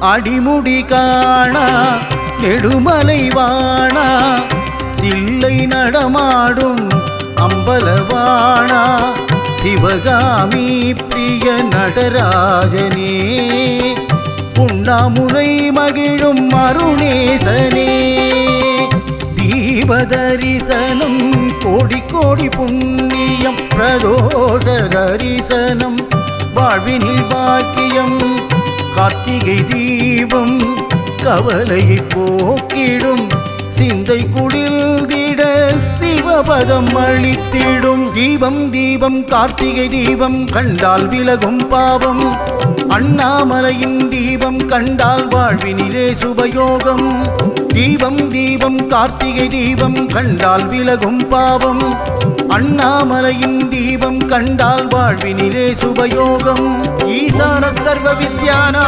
அடிமுடி காணா நெடுமலை வாணா தில்லை நடமாடும் அம்பலவாணா சிவகாமி பிரிய நடராஜனே உண்ணாமுலை மகிழும் அருணேசனே தீபதரிசனம் கோடி கோடி புண்ணியம் பிரதோஷ தரிசனம் வாழ்வினில் பாக்கியம் கார்த்திகை தீபம் கவலையை போக்கிடும் சிந்தை குடில்திட சிவபதம் அளித்திடும் தீபம் தீபம் கார்த்திகை தீபம் கண்டால் விலகும் பாவம் அண்ணாமலையின் தீபம் கண்டால் வாழ்வினிலே சுபயோகம் தீபம் தீபம் கார்த்திகை தீபம் கண்டால் விலகும் பாவம் அண்ணாமலையின் தீபம் கண்டால் வாழ்வினிலே சுபயோகம் ஈசான சர்வ வித்யானா